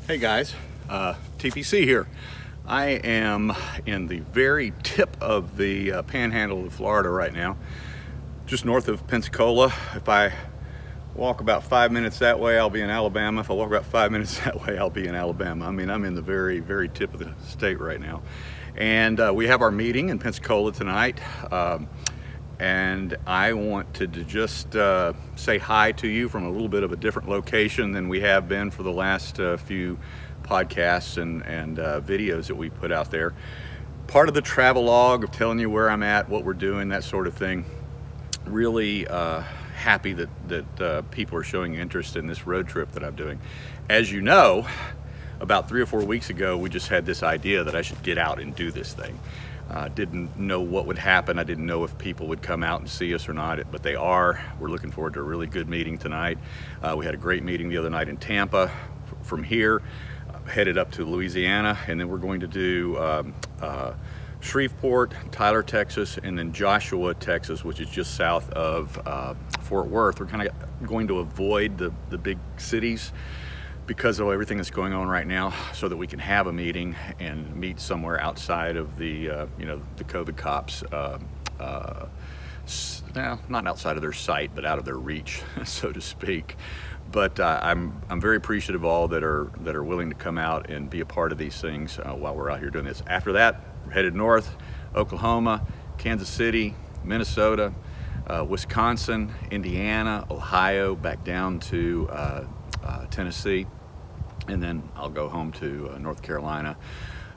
Hey guys, TPC here. I am in the very tip of the Panhandle of Florida right now, just north of Pensacola. If I walk about 5 minutes that way, I'll be in Alabama. If I walk about 5 minutes that way, I'll be in Alabama. I mean, I'm in the very, very tip of the state right now. And we have our meeting in Pensacola tonight. And I wanted to just say hi to you from a little bit of a different location than we have been for the last few podcasts and videos that we put out there. Part of the travelogue of telling you where I'm at, what we're doing, that sort of thing. Really happy that people are showing interest in this road trip that I'm doing. As you know, about 3 or 4 weeks ago, we just had this idea that I should get out and do this thing. Didn't know what would happen. I didn't know if people would come out and see us or not, but they are. We're looking forward to a really good meeting tonight. We had a great meeting the other night in Tampa. From here, headed up to Louisiana, and then we're going to do Shreveport, Tyler, Texas, and then Joshua, Texas, which is just south of Fort Worth. We're kind of going to avoid the big cities because of everything that's going on right now, so that we can have a meeting and meet somewhere outside of the the COVID cops. Not outside of their sight, but out of their reach, so to speak. But I'm very appreciative of all that are willing to come out and be a part of these things while we're out here doing this. After that, we're headed north: Oklahoma, Kansas City, Minnesota, Wisconsin, Indiana, Ohio, back down to Tennessee, and then I'll go home to North Carolina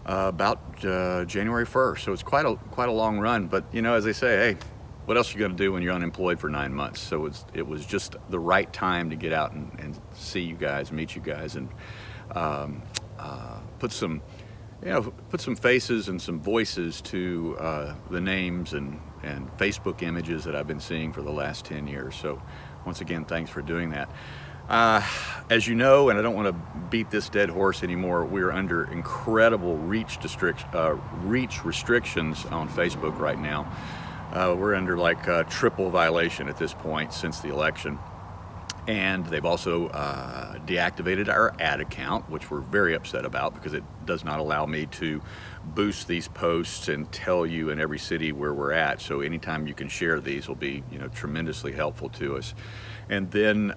about January 1st. So it's quite a long run. But as they say, hey, what else are you going to do when you're unemployed for 9 months? So it was just the right time to get out and see you guys, meet you guys, and put some faces and some voices to the names and Facebook images that I've been seeing for the last 10 years. So once again, thanks for doing that. As you know, and I don't want to beat this dead horse anymore, we're under incredible reach restrictions on Facebook right now. We're under like triple violation at this point since the election. And they've also deactivated our ad account, which we're very upset about because it does not allow me to boost these posts and tell you in every city where we're at. So anytime you can share these will be tremendously helpful to us. And then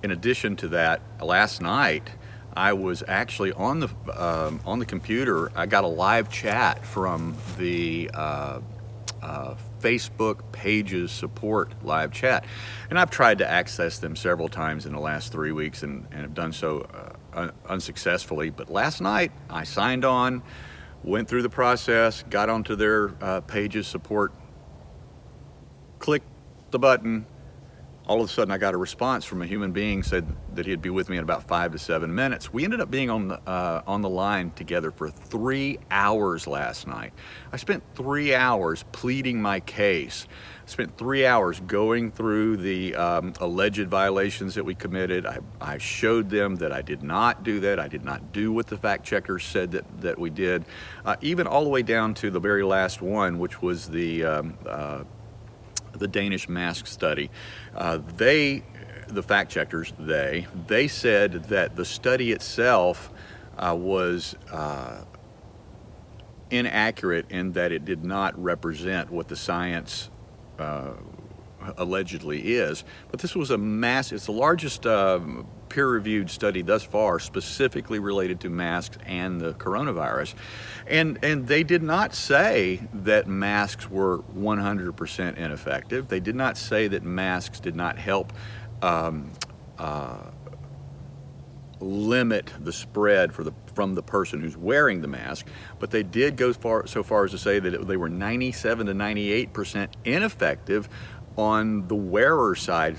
in addition to that, last night I was actually on the computer. I got a live chat from the Facebook pages support live chat, and I've tried to access them several times in the last 3 weeks and have done so unsuccessfully. But last night I signed on, went through the process, got onto their pages support, clicked the button. All of a sudden I got a response from a human being, said that he'd be with me in about 5 to 7 minutes. We ended up being on the line together for 3 hours last night. I spent 3 hours pleading my case. I spent 3 hours going through the alleged violations that we committed. I showed them that I did not do that. I did not do what the fact checkers said that we did. Even all the way down to the very last one, which was the Danish mask study. The fact checkers, they said that the study itself was inaccurate in that it did not represent what the science allegedly is. But this was it's the largest peer-reviewed study thus far specifically related to masks and the coronavirus. And they did not say that masks were 100% ineffective. They did not say that masks did not help limit the spread from the person who's wearing the mask, but they did go so far as to say that they were 97 to 98% ineffective on the wearer side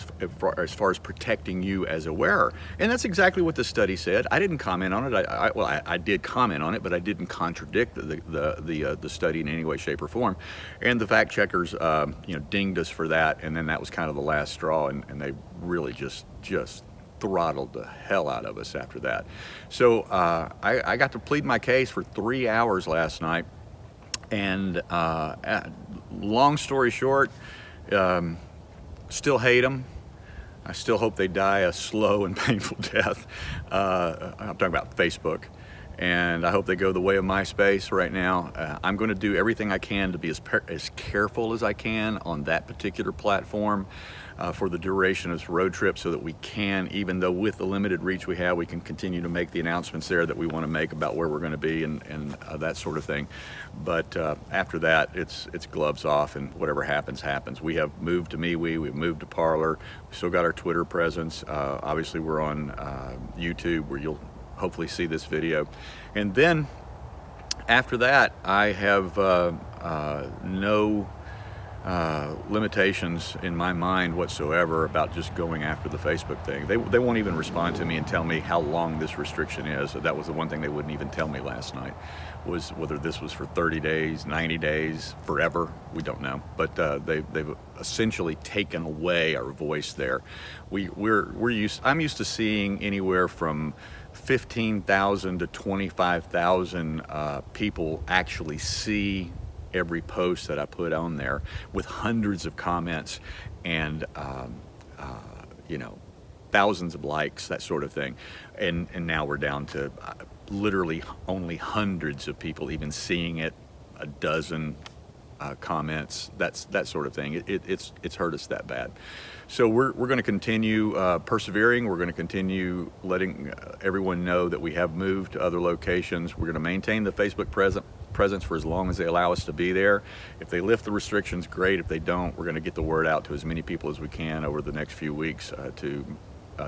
as far as protecting you as a wearer. And that's exactly what the study said. I didn't comment on it. I did comment on it, but I didn't contradict the study in any way, shape, or form. And the fact checkers dinged us for that, and then that was kind of the last straw, and they really just throttled the hell out of us after that. So I got to plead my case for 3 hours last night, and long story short, still hate them, I still hope they die a slow and painful death. I'm talking about Facebook. And I hope they go the way of MySpace right now. I'm going to do everything I can to be as careful as I can on that particular platform for the duration of this road trip, so that we can, even though with the limited reach we have, we can continue to make the announcements there that we want to make about where we're going to be and that sort of thing. But after that, it's gloves off, and whatever happens, happens. We have moved to MeWe, we've moved to Parler, we still got our Twitter presence. Obviously, we're on YouTube, where you'll hopefully see this video. And then after that, I have no limitations in my mind whatsoever about just going after the Facebook thing. They won't even respond to me and tell me how long this restriction is. That was the one thing they wouldn't even tell me last night, was whether this was for 30 days, 90 days, forever. We don't know. But they've essentially taken away our voice there. I'm used to seeing anywhere from 15,000 to 25,000 people actually see every post that I put on there, with hundreds of comments and thousands of likes, that sort of thing. And now we're down to literally only hundreds of people even seeing it, a dozen comments, that sort of thing. It's hurt us that bad. So we're going to continue persevering. We're going to continue letting everyone know that we have moved to other locations. We're going to maintain the Facebook presence for as long as they allow us to be there. If they lift the restrictions, great. If they don't, we're going to get the word out to as many people as we can over the next few weeks to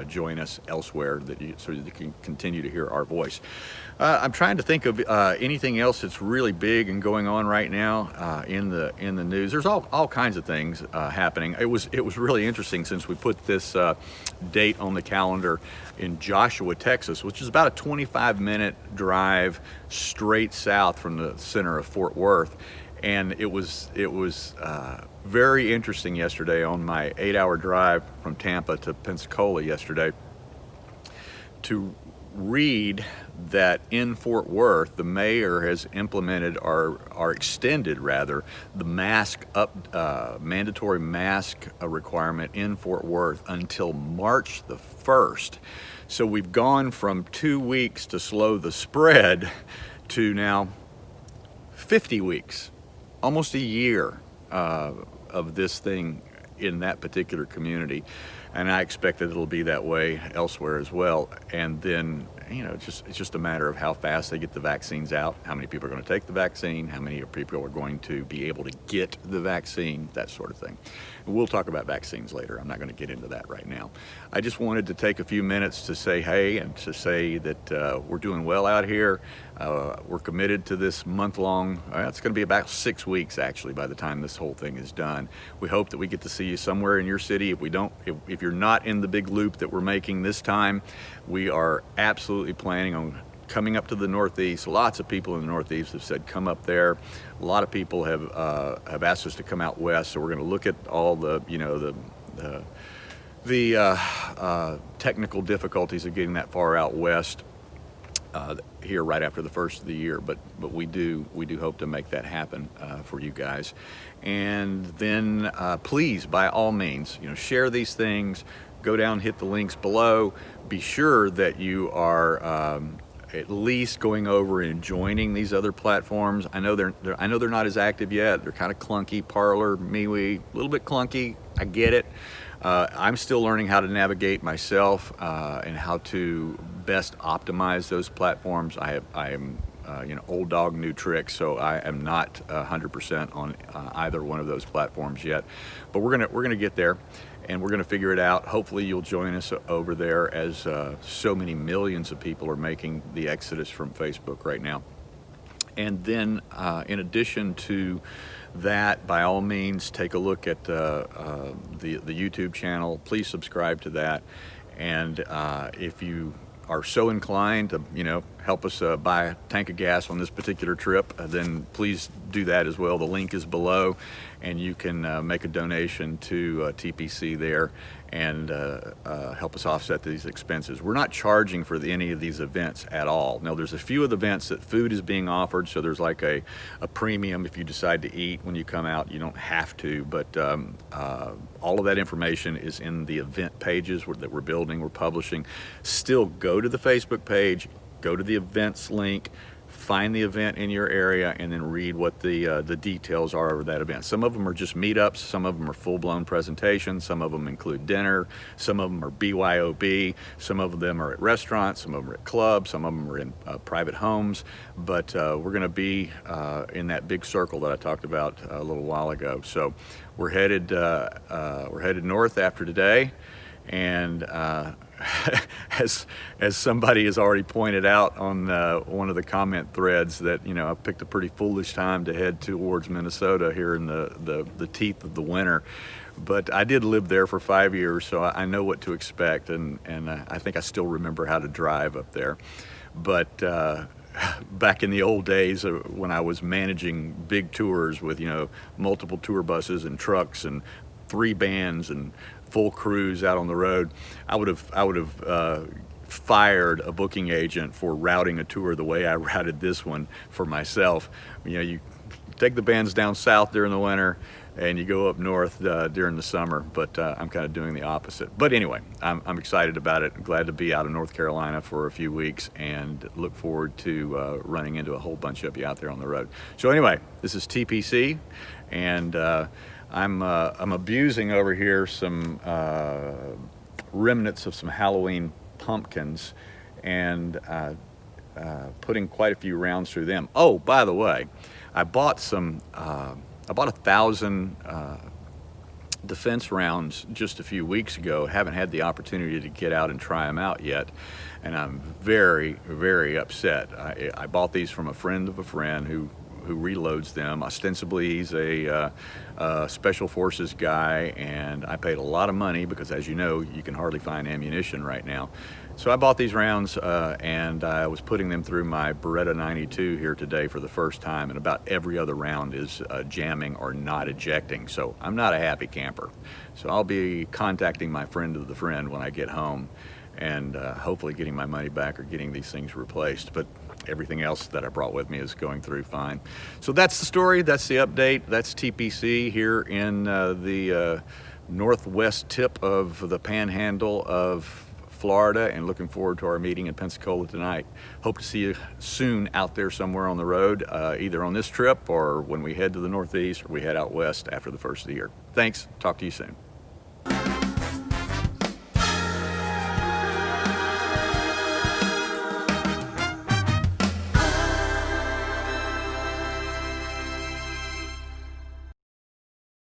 join us elsewhere, so that you can continue to hear our voice. I'm trying to think of anything else that's really big and going on right now in the news. There's all kinds of things happening. It was really interesting, since we put this date on the calendar in Joshua, Texas, which is about a 25-minute drive straight south from the center of Fort Worth. And it was very interesting yesterday on my 8-hour drive from Tampa to Pensacola yesterday to read that in Fort Worth, the mayor has implemented or extended rather the mandatory mask requirement in Fort Worth until March the 1st. So we've gone from 2 weeks to slow the spread to now 50 weeks, almost a year of this thing in that particular community. And I expect that it'll be that way elsewhere as well. And then, it's just a matter of how fast they get the vaccines out, how many people are going to take the vaccine, how many people are going to be able to get the vaccine, that sort of thing. And we'll talk about vaccines later. I'm not going to get into that right now. I just wanted to take a few minutes to say hey, and to say that we're doing well out here. We're committed to this month-long, it's going to be about 6 weeks actually by the time this whole thing is done. We hope that we get to see you somewhere in your city. If we don't, if you're not in the big loop that we're making this time, we are absolutely planning on coming up to the Northeast. Lots of people in the Northeast have said come up there. A lot of people have asked us to come out west, so we're going to look at all the technical difficulties of getting that far out west here right after the first of the year, but we do hope to make that happen for you guys. And then please, by all means, share these things. Go down, hit the links below. Be sure that you are at least going over and joining these other platforms. I know they're not as active yet. They're kind of clunky. Parler, MeWe, a little bit clunky. I get it. I'm still learning how to navigate myself and how to best optimize those platforms. I am old dog, new tricks, so I am not 100% on either one of those platforms yet. But we're gonna get there, and we're gonna figure it out. Hopefully you'll join us over there, as so many millions of people are making the exodus from Facebook right now. And then in addition to that, by all means, take a look at the YouTube channel. Please subscribe to that. And if you are so inclined to, help us buy a tank of gas on this particular trip, then please do that as well. The link is below, and you can make a donation to TPC there and help us offset these expenses. We're not charging for any of these events at all. Now, there's a few of the events that food is being offered, so there's like a premium if you decide to eat when you come out. You don't have to, but all of that information is in the event pages that we're building, we're publishing. Still, go to the Facebook page, go to the events link, find the event in your area, and then read what the details are of that event. Some of them are just meetups, some of them are full-blown presentations, some of them include dinner, some of them are BYOB, some of them are at restaurants, some of them are at clubs, some of them are in private homes, but we're going to be in that big circle that I talked about a little while ago. So we're headed north after today, and as somebody has already pointed out on one of the comment threads, that I picked a pretty foolish time to head towards Minnesota here in the teeth of the winter. But I did live there for 5 years, so I know what to expect, and I think I still remember how to drive up there. But back in the old days when I was managing big tours with multiple tour buses and trucks and 3 bands and full crews out on the road, I would have fired a booking agent for routing a tour the way I routed this one for myself. You take the bands down south during the winter and you go up north during the summer, but I'm kind of doing the opposite. But anyway, I'm excited about it. I'm glad to be out of North Carolina for a few weeks and look forward to running into a whole bunch of you out there on the road. So anyway, this is TPC, and I'm abusing over here some remnants of some Halloween pumpkins and putting quite a few rounds through them. Oh, by the way, I bought 1,000 defense rounds just a few weeks ago. Haven't had the opportunity to get out and try them out yet, and I'm very, very upset. I bought these from a friend of a friend who reloads them. Ostensibly, he's a special forces guy, and I paid a lot of money because, as you know, you can hardly find ammunition right now. So I bought these rounds, and I was putting them through my Beretta 92 here today for the first time, and about every other round is jamming or not ejecting. So I'm not a happy camper. So I'll be contacting my friend of the friend when I get home, and hopefully getting my money back or getting these things replaced. But everything else that I brought with me is going through fine. So that's the story, that's the update. That's TPC here in the northwest tip of the Panhandle of Florida, and looking forward to our meeting in Pensacola tonight. Hope to see you soon out there somewhere on the road, either on this trip or when we head to the Northeast or we head out west after the first of the year. Thanks, talk to you soon.